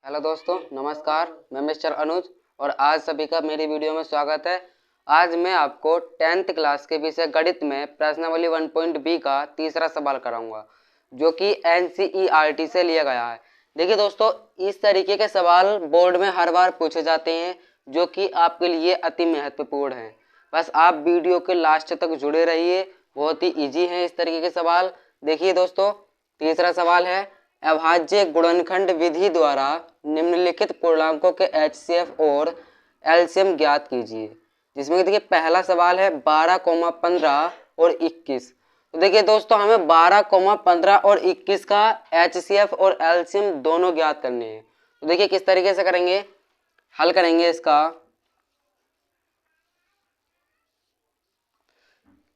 Hello दोस्तों, नमस्कार। मैं मिस्टर अनुज और आज सभी का मेरी वीडियो में स्वागत है। आज मैं आपको 10th क्लास के विषय गणित में प्रश्नावली 1.b का तीसरा सवाल कराऊंगा, जो कि NCERT से लिया गया है। देखिए दोस्तों, इस तरीके के सवाल बोर्ड में हर बार पूछे जाते हैं, जो कि आपके लिए अति महत्वपूर्ण है। बस आप वीडियो के लास्ट तक जुड़े रहिए, बहुत ही ईजी है इस तरीके के सवाल। देखिए दोस्तों, तीसरा सवाल है, अभाज्य गुणनखंड विधि द्वारा निम्नलिखित पूर्णांकों के HCF और LCM ज्ञात कीजिए। जिसमें देखिए पहला सवाल है 12, 15 और 21। तो देखिए दोस्तों, हमें 12, 15 और 21 का HCF और LCM दोनों ज्ञात करने हैं। तो देखिए किस तरीके से करेंगे, हल करेंगे इसका।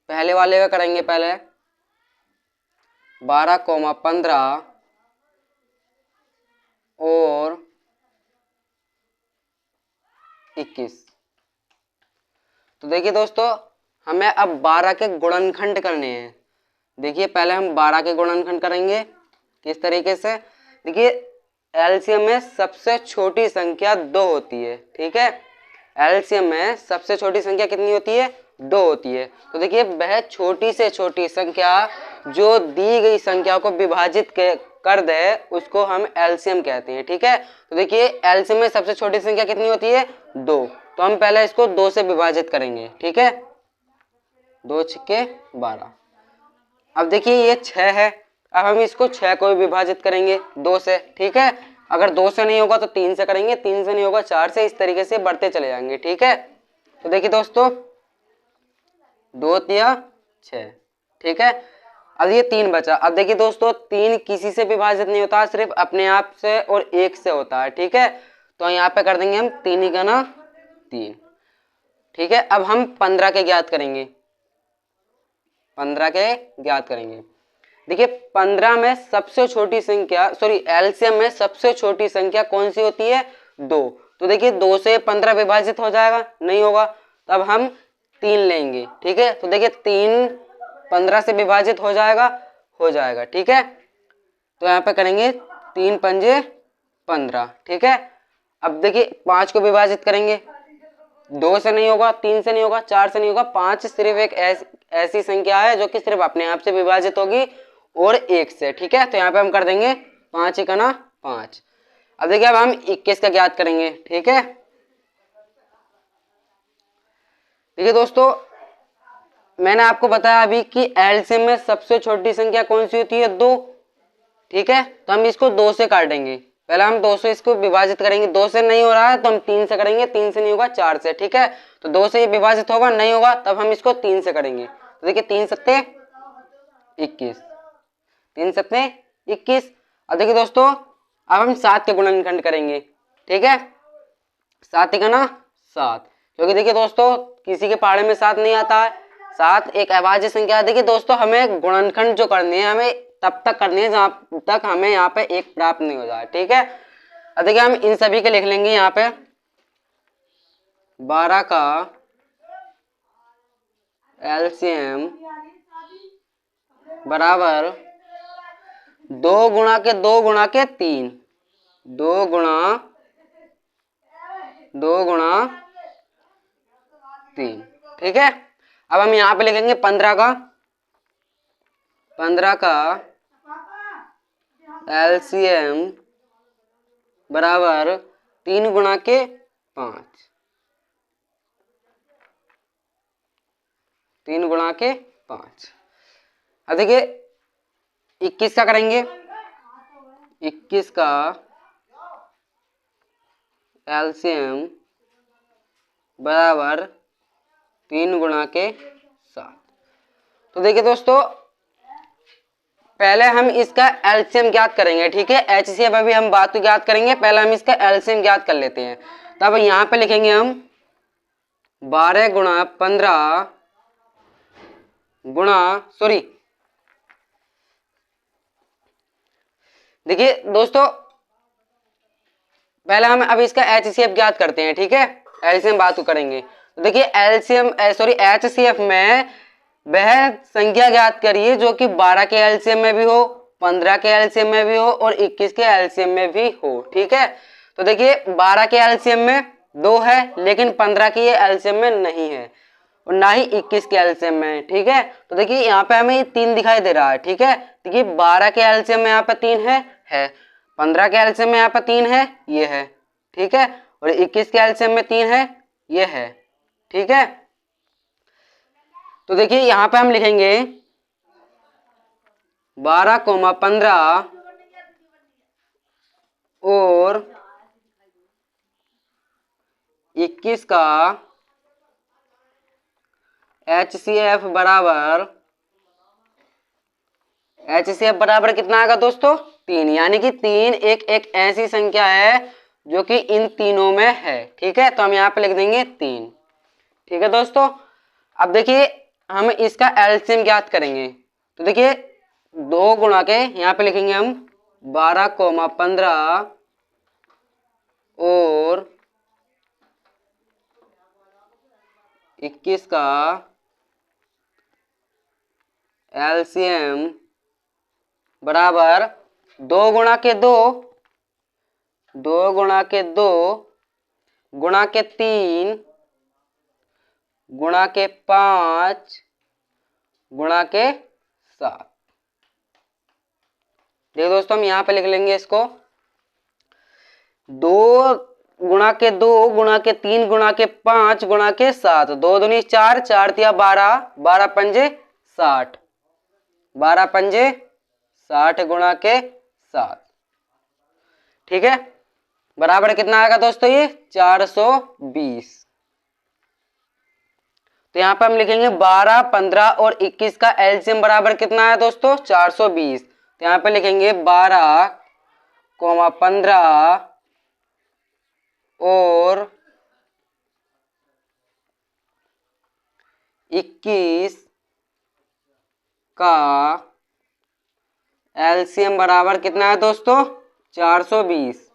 पहले वाले का करेंगे, पहले 12, 15 और 21। तो देखिए दोस्तों, हमें अब 12 के गुणनखंड करने हैं। देखिए पहले हम 12 के गुणनखंड करेंगे। किस तरीके से, देखिए एलसीएम में सबसे छोटी संख्या 2 होती है। ठीक है, एलसीएम में सबसे छोटी संख्या कितनी होती है? 2 होती है। तो देखिए वह छोटी से छोटी संख्या जो दी गई संख्या को विभाजित कर दे, उसको हम एलसीएम कहते हैं। ठीक है, तो देखिए एलसीएम में सबसे छोटी संख्या कितनी होती है? 2। तो हम पहले इसको 2 से विभाजित करेंगे। ठीक है, 2 छक्के 12। अब देखिए ये 6 है, अब हम इसको 6 को भी विभाजित करेंगे 2 से। ठीक है, अगर 2 से नहीं होगा तो 3 से करेंगे, 3 से नहीं होगा 4 से, इस तरीके से बढ़ते चले जाएंगे। ठीक है, तो देखिए दोस्तों 2 तिया 6। ठीक है, अब ये 3 बचा। अब देखिए दोस्तों, 3 किसी से विभाजित नहीं होता, सिर्फ अपने आप से और 1 से होता है। ठीक है, तो यहाँ पे कर देंगे हम 3 ही गुना 3। ठीक है, अब हम 15 के ज्ञात करेंगे। 15 के ज्ञात करेंगे। देखिए 15 में सबसे छोटी संख्या, सॉरी एलसीएम में सबसे छोटी संख्या कौन सी होती है? 2। तो देखिए 2 से 15 विभाजित हो जाएगा? नहीं होगा। तब हम 3 लेंगे। ठीक है, तो देखिए 3 15 से विभाजित हो जाएगा? हो जाएगा। ठीक है, तो यहाँ पे करेंगे 3 पंजे 15। ठीक है, अब देखिए 5 को विभाजित करेंगे। 2 से नहीं होगा, 3 से नहीं होगा, 4 से नहीं होगा, 5 सिर्फ एक ऐसी संख्या है जो कि सिर्फ अपने आप से विभाजित होगी और 1 से। ठीक है, तो यहाँ पे हम कर देंगे 5 एकना 5। अब देखिए अब हम 21 का ज्ञात करेंगे। ठीक है, देखिए दोस्तों, मैंने आपको बताया अभी कि एलसीएम में सबसे छोटी संख्या कौन सी होती है? 2। ठीक है, तो हम इसको 2 से काटेंगे। पहले हम 2 से इसको विभाजित करेंगे। 2 से नहीं हो रहा है तो हम 3 से करेंगे, 3 से नहीं होगा 4 से। ठीक है, तो 2 से ये विभाजित होगा? नहीं होगा, तब हम इसको 3 से करेंगे। तो देखिए 3 सत्ते 21, 3 सत्ते 21। अब देखिए दोस्तों, अब हम 7 के गुणनखंड करेंगे। ठीक है, 7 गुना 7, क्योंकि देखिए दोस्तों किसी के पहाड़े में 7 नहीं आता है। 7 एक अभाज्य संख्या है। देखिए दोस्तों, हमें गुणनखंड जो करनी है, हमें तब तक करनी है जहां तक हमें यहाँ पे 1 प्राप्त नहीं हो जाए। ठीक है, अब देखिए हम इन सभी के लिख लेंगे। यहाँ पे 12 का एलसीएम बराबर 2 गुणा के 2 गुणा के 3, 2 गुणा 3। ठीक है, अब हम यहाँ पे लिखेंगे 15 का एलसीएम बराबर 3 गुणा के 5, 3 गुणा के 5। अब देखिए 21 का करेंगे। 21 का एलसीएम बराबर 3 गुणा के 7। तो देखिए दोस्तों, पहले हम इसका एलसीएम ज्ञात करेंगे। ठीक है, एचसीएफ अभी हम बात तो ज्ञात करेंगे, पहले हम इसका एलसीएम ज्ञात कर लेते हैं। तब यहाँ पे लिखेंगे हम 12 गुणा 15 गुणा, सॉरी देखिए दोस्तों, पहले हम अब इसका एचसीएफ ज्ञात करते हैं। ठीक है, एलसीएम बात तो करेंगे। तो देखिए एलसीएम सॉरी एचसीएफ में वह संख्या ज्ञात करिए जो कि 12 के एलसीएम में भी हो, 15 के एलसीएम में भी हो और 21 के एलसीएम में भी हो। ठीक है, तो देखिए 12 के एलसीएम में 2 है, लेकिन 15 की ये एलसीएम में नहीं है और ना ही 21 के एलसीएम में। ठीक है, तो देखिए यहाँ पे हमें 3 दिखाई दे रहा है। ठीक है, देखिए 12 के एलसीएम में यहाँ पे 3 है, 15 के एलसीएम में यहाँ पे 3 है, ये है। ठीक है, और 21 के एलसीएम में 3 है, ये है। ठीक है, तो देखिए यहाँ पे हम लिखेंगे 12,15 और 21 का HCF बराबर कितना आएगा दोस्तों? 3। यानी कि 3 एक ऐसी संख्या है जो कि इन तीनों में है। ठीक है, तो हम यहाँ पे लिख देंगे 3। ठीक है दोस्तों, अब देखिए हम इसका एलसीएम ज्ञात करेंगे। तो देखिए 2 गुणा के यहाँ पे लिखेंगे हम 12,15 और 21 का एलसीएम बराबर 2 गुणा के 2 गुणा के 2 गुणा के 3 गुणा के 5 गुणा के 7। देखिए दोस्तों हम यहाँ पे लिख लेंगे इसको 2 गुणा के 2 गुणा के 3 गुणा के 5 गुणा के 7। 2 दूनी 4, 4 तिया 12, 12 पंजे 60, 12 पंजे 60 गुणा के 7। ठीक है, बराबर कितना आएगा दोस्तों? ये 420। तो यहाँ पे हम लिखेंगे 12, 15 और 21 का एलसीएम बराबर कितना है दोस्तों? 420। तो यहाँ पे लिखेंगे 12,15 और 21 का एलसीएम बराबर कितना है दोस्तों? 420।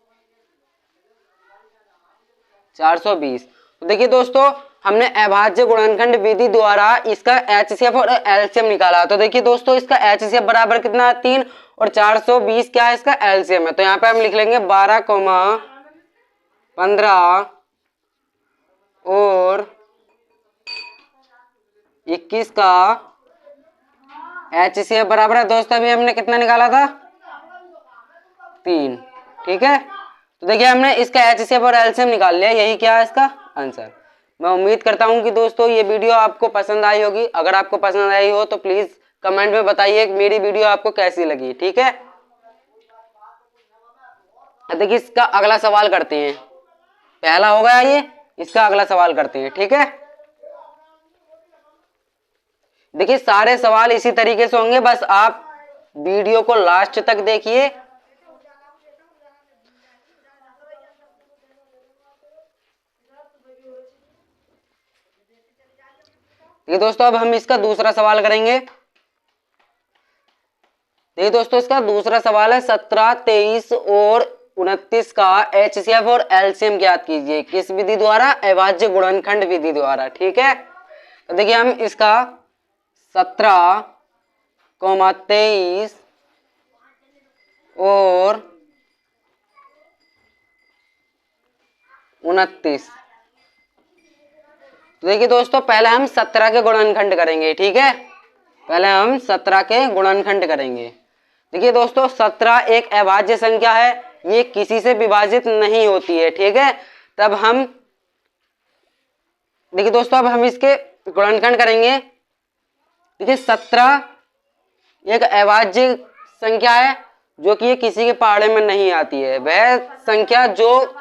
420। तो देखिए दोस्तों हमने अभाज्य गुणनखंड विधि द्वारा इसका एचसीएफ और एलसीएम निकाला। तो देखिए दोस्तों इसका एचसीएफ बराबर कितना है? 3 और 420 क्या है? इसका एलसीएम है। तो यहाँ पे हम लिख लेंगे 12,15 और 21 का एचसीएफ बराबर है दोस्तों, अभी हमने कितना निकाला था? 3। ठीक है, तो देखिए हमने इसका एचसीएफ और एलसीएम निकाल लिया, यही क्या है इसका आंसर। मैं उम्मीद करता हूं कि दोस्तों ये वीडियो आपको पसंद आई होगी। अगर आपको पसंद आई हो तो प्लीज कमेंट में बताइए कि मेरी वीडियो आपको कैसी लगी। ठीक है, देखिए इसका अगला सवाल करते हैं। पहला हो गया ये, इसका अगला सवाल करते हैं। ठीक है, देखिए सारे सवाल इसी तरीके से होंगे, बस आप वीडियो को लास्ट तक देखिए। देखिए दोस्तों अब हम इसका दूसरा सवाल करेंगे। देखिए दोस्तों इसका दूसरा सवाल है 17, 23 और 29 का एचसीएफ और एलसीएम ज्ञात कीजिए। किस विधि द्वारा? अभाज्य गुणनखंड विधि द्वारा। ठीक है, तो देखिए हम इसका 17, 23 और 29। तो देखिए दोस्तों पहले हम 17 के गुणनखंड करेंगे। ठीक है, पहले हम 17 के गुणनखंड करेंगे। देखिए दोस्तों 17 एक अभाज्य संख्या है, ये किसी से विभाजित नहीं होती है। ठीक है, तब हम देखिए दोस्तों अब हम इसके गुणनखंड करेंगे। देखिए 17 एक अभाज्य संख्या है जो कि ये किसी के पहाड़े में नहीं आती है। वह संख्या जो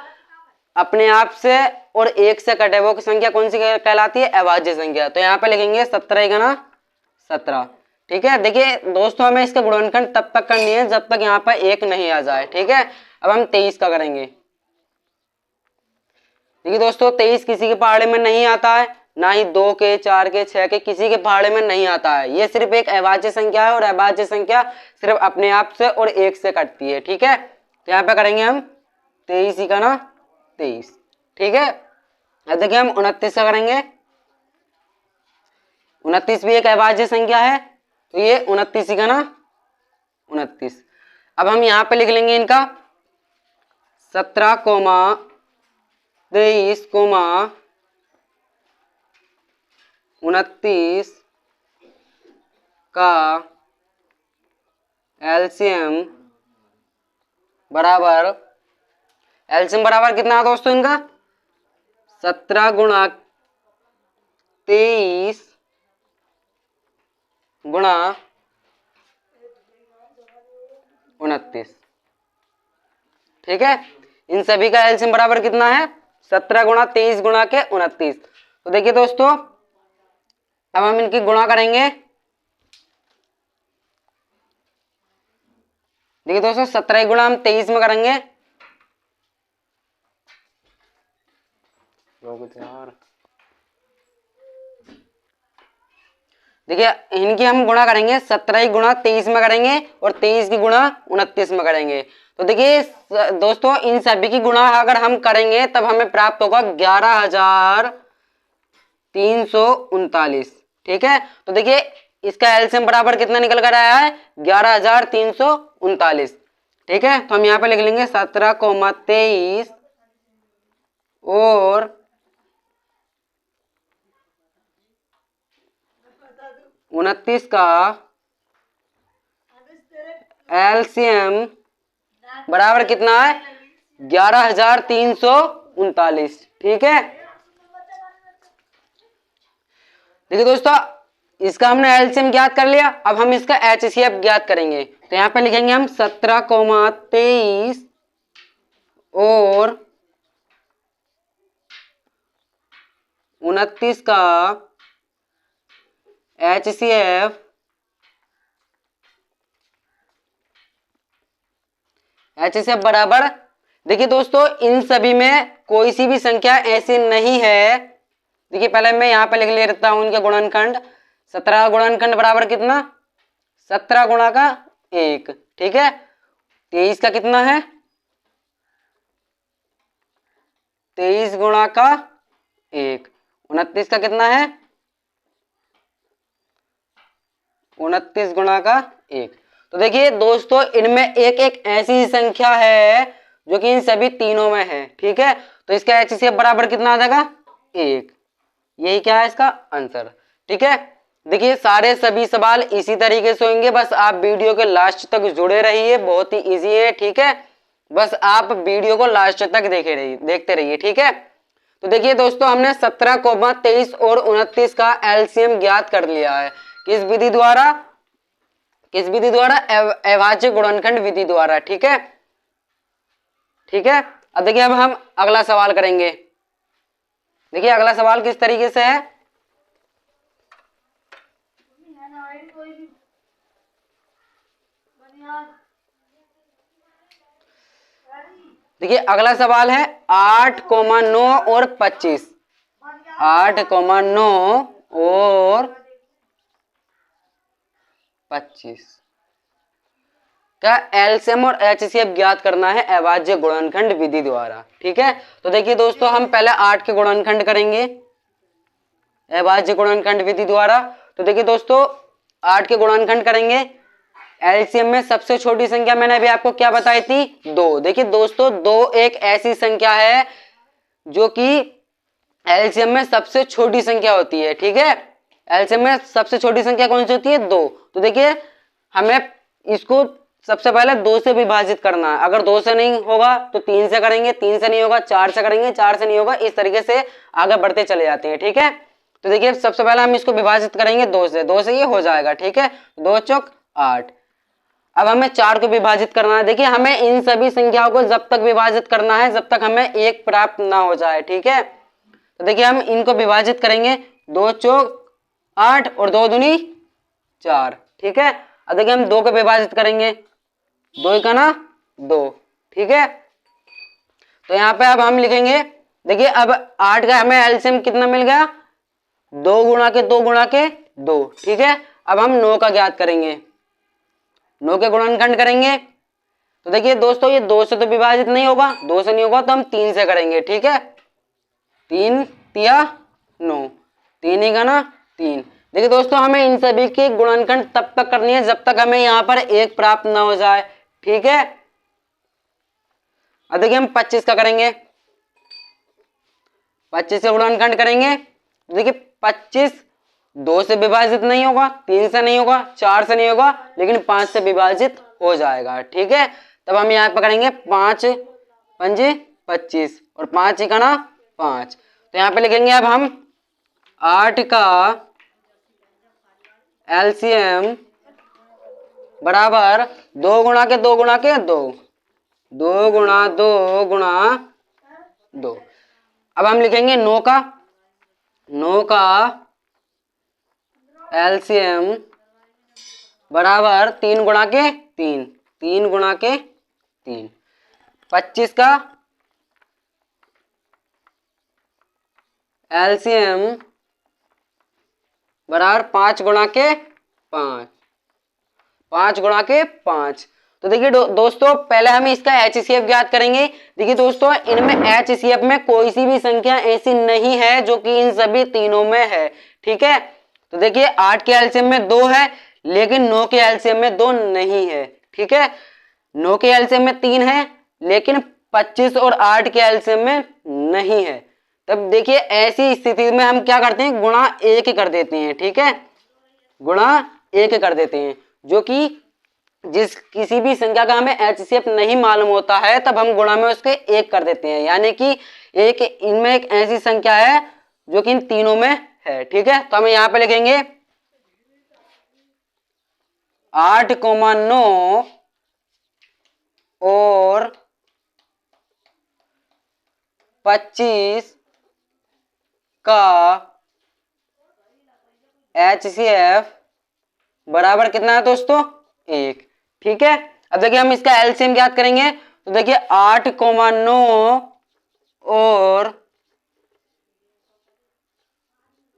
अपने आप से और एक से कटे वो संख्या कौन सी कहलाती है? अभाज्य संख्या। तो यहाँ पे लिखेंगे 17 गुना 17। ठीक है, देखिए दोस्तों हमें इसका गुणनखंड तब तक करनी है जब तक यहाँ पर 1 नहीं आ जाए। ठीक है, अब हम 23 का करेंगे। देखिए दोस्तों 23 किसी के पहाड़े में नहीं आता है, ना ही 2 के 4 के 6 के, किसी के पहाड़े में नहीं आता है। ये सिर्फ एक अभाज्य संख्या है और अभाज्य संख्या सिर्फ अपने आप से और 1 से कटती है। ठीक है, तो यहाँ पे करेंगे हम 23 ही का ना 23। ठीक है, अब देखिए हम 29 का करेंगे। 29 भी एक अभाज्य संख्या है, तो ये 29 ही का ना 29। अब हम यहाँ पे लिख लेंगे इनका 17,23,29 का एलसीएम बराबर, एलसीएम बराबर कितना है दोस्तों इनका, 17 गुणा 23 गुणा 29। ठीक है, इन सभी का एलसीएम बराबर कितना है, 17 गुणा 23 गुणा के 29। तो देखिए दोस्तों, अब हम इनकी गुणा करेंगे। देखिए दोस्तों, 17 गुणा हम 23 में करेंगे, देखिए इनकी हम गुणा करेंगे, 17 गुणा 23 में करेंगे और 23 की गुणा 29 में करेंगे। तो देखिए दोस्तों, इन सभी की गुणा अगर हम करेंगे तब हमें प्राप्त होगा 11,339। ठीक है, तो देखिए इसका एलसीएम बराबर कितना निकल कर आया है, 11,339। ठीक है, तो हम यहाँ पे लिख लेंगे 17,23 और 29 का एलसीएम बराबर कितना है, 11,339। ठीक है, देखिए दोस्तों, इसका हमने एलसीएम ज्ञात कर लिया। अब हम इसका एचसीएफ ज्ञात करेंगे। तो यहां पे लिखेंगे हम 17,23 और 29 का एचसीएफ बराबर, देखिए दोस्तों, इन सभी में कोई सी भी संख्या ऐसी नहीं है। देखिए पहले मैं यहां पे लिख लेता हूं इनके गुणनखंड। 17 गुणनखंड बराबर कितना, 17 गुणा का 1। ठीक है, 23 का कितना है, 23 गुणा का 1। 29 का कितना है, 29 गुणा का 1। तो देखिए दोस्तों, इनमें एक एक ऐसी संख्या है जो कि इन सभी तीनों में है। ठीक है, तो इसका एचसीएफ बराबर कितना आ जाएगा, 1। यही क्या है इसका आंसर। ठीक है, देखिए सारे सभी सवाल इसी तरीके से होंगे, बस आप वीडियो के लास्ट तक जुड़े रहिए, बहुत ही इजी है। ठीक है, बस आप वीडियो को लास्ट तक देखते रहिए। ठीक है, तो देखिए दोस्तों, हमने 17,23 और 29 का एलसीएम ज्ञात कर लिया है। किस विधि द्वारा, अविभाज्य गुणनखंड विधि द्वारा। ठीक है, ठीक है, अब देखिए, अब हम अगला सवाल करेंगे। देखिए अगला सवाल किस तरीके से है, देखिए अगला सवाल है 8,9 और 25। 8,9 और 25 का एलसीएम और एचसीएफ ज्ञात करना है अविभाज्य गुणनखंड विधि द्वारा। ठीक है, तो देखिए दोस्तों, हम पहले 8 के गुणनखंड करेंगे अविभाज्य गुणनखंड विधि द्वारा। तो देखिए दोस्तों, 8 के गुणनखंड करेंगे। एलसीएम में सबसे छोटी संख्या मैंने अभी आपको क्या बताई थी, 2। देखिए दोस्तों, 2 एक ऐसी संख्या है जो कि एलसीएम में सबसे छोटी संख्या होती है। ठीक है, एलसीएम में सबसे छोटी संख्या कौन सी होती है, 2। तो देखिए हमें इसको सबसे पहले 2 से विभाजित करना है। अगर 2 से नहीं होगा तो 3 से करेंगे, 3 से नहीं होगा 4 से करेंगे, 4 से नहीं होगा, इस तरीके से आगे बढ़ते चले जाते हैं। ठीक है, तो देखिए सबसे पहले हम इसको विभाजित करेंगे 2 से, 2 से ये हो जाएगा। ठीक है, 2 चौक 8। अब हमें 4 को विभाजित करना है। देखिए हमें इन सभी संख्याओं को जब तक विभाजित करना है जब तक हमें 1 प्राप्त ना हो जाए। ठीक है, तो देखिए हम इनको विभाजित करेंगे, 2 चौक 8 और 2 दूनी 4। ठीक है, अब देखिए हम 2 को विभाजित करेंगे, 2 का ना 2। ठीक है, तो यहाँ पे अब हम लिखेंगे, देखिए अब 8 का हमें एलसीएम कितना मिल गया, 2 गुणा के 2 गुणा के 2। ठीक है, अब हम 9 का ज्ञात करेंगे, 9 के गुणनखंड करेंगे। तो देखिए दोस्तों, ये 2 से तो विभाजित नहीं होगा, 2 से नहीं होगा तो हम 3 से करेंगे। ठीक है, 3 तिया 9, 3 ही का ना 3। देखिए दोस्तों, हमें इन सभी की गुणनखंड तब तक करनी है जब तक हमें यहाँ पर 1 प्राप्त ना हो जाए। ठीक है, अब देखिए हम 25 का करेंगे, 25 से गुणनखंड करेंगे। देखिए 25 2 से विभाजित नहीं होगा, 3 से नहीं होगा, 4 से नहीं होगा, लेकिन 5 से विभाजित हो जाएगा। ठीक है, तब हम यहाँ पर करेंगे 5 पंजे 25 और 5 इकाना 5। तो यहाँ पे लिखेंगे अब हम 8 का एलसीएम बराबर 2 गुणा के 2 गुणा के 2, 2 गुणा 2 गुणा 2। अब हम लिखेंगे 9 का एलसीएम बराबर 3 गुणा के 3, 3 गुणा के 3। 25 का एलसीएम बराबर 5 गुणा के 5, 5 गुणा के 5। तो देखिए दोस्तों पहले हम इसका HCF ज्ञात करेंगे। देखिए दोस्तों इनमें HCF में कोई सी भी संख्या ऐसी नहीं है जो कि इन सभी तीनों में है। ठीक है, तो देखिए 8 के एलसीएम में 2 है, लेकिन 9 के एलसीएम में 2 नहीं है। ठीक है, 9 के एलसीएम में 3 है, लेकिन 25 और 8 के एलसीएम में नहीं है। तब देखिए ऐसी स्थिति में हम क्या करते हैं, गुणा 1 कर देते हैं। ठीक है, गुणा 1 कर देते हैं, जो कि जिस किसी भी संख्या का हमें HCF नहीं मालूम होता है तब हम गुणा में उसके 1 कर देते हैं, यानी कि एक इनमें एक ऐसी संख्या है जो कि इन तीनों में है। ठीक है, तो हम यहाँ पे लिखेंगे 8,9 और 25 का HCF बराबर कितना है दोस्तों, 1। ठीक है, अब देखिए हम इसका एलसीएम ज्ञात करेंगे। तो देखिए 8,9 और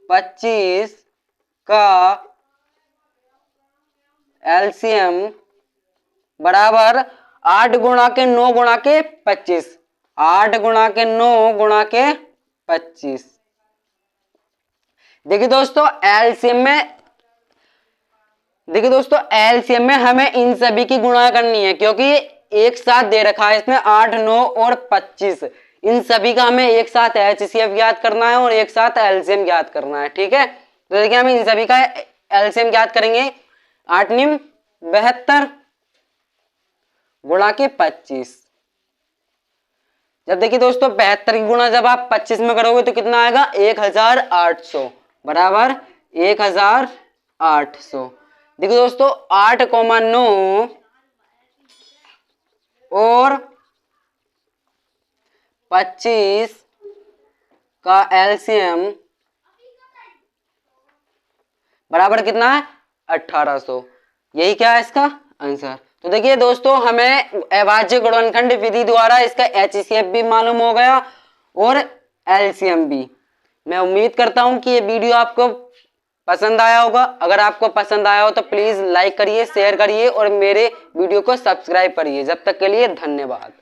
25 का एलसीएम बराबर 8 गुणा के 9 गुणा के 25, 8 गुणा के 9 गुणा के 25। देखिए दोस्तों एलसीएम में हमें इन सभी की गुणा करनी है, क्योंकि एक साथ दे रखा है इसमें 8, 9 और 25। इन सभी का हमें एक साथ HCF ज्ञात करना है और एक साथ एलसीएम ज्ञात करना है। ठीक है, तो देखिए हम इन सभी का एलसीएम ज्ञात करेंगे। 8 निम 72 गुणा के 25। जब देखिए दोस्तों 72 की गुणा जब आप 25 में करोगे तो कितना आएगा, 1800 बराबर 1800। देखिए दोस्तों 8,9 और 25 का एलसीएम बराबर कितना है, 1800। यही क्या है इसका आंसर। तो देखिए दोस्तों हमें अभाज्य गुणनखंड विधि द्वारा इसका HCF भी मालूम हो गया और एलसीएम भी। मैं उम्मीद करता हूं कि ये वीडियो आपको पसंद आया होगा। अगर आपको पसंद आया हो तो प्लीज लाइक करिए, शेयर करिए और मेरे वीडियो को सब्सक्राइब करिए। जब तक के लिए धन्यवाद।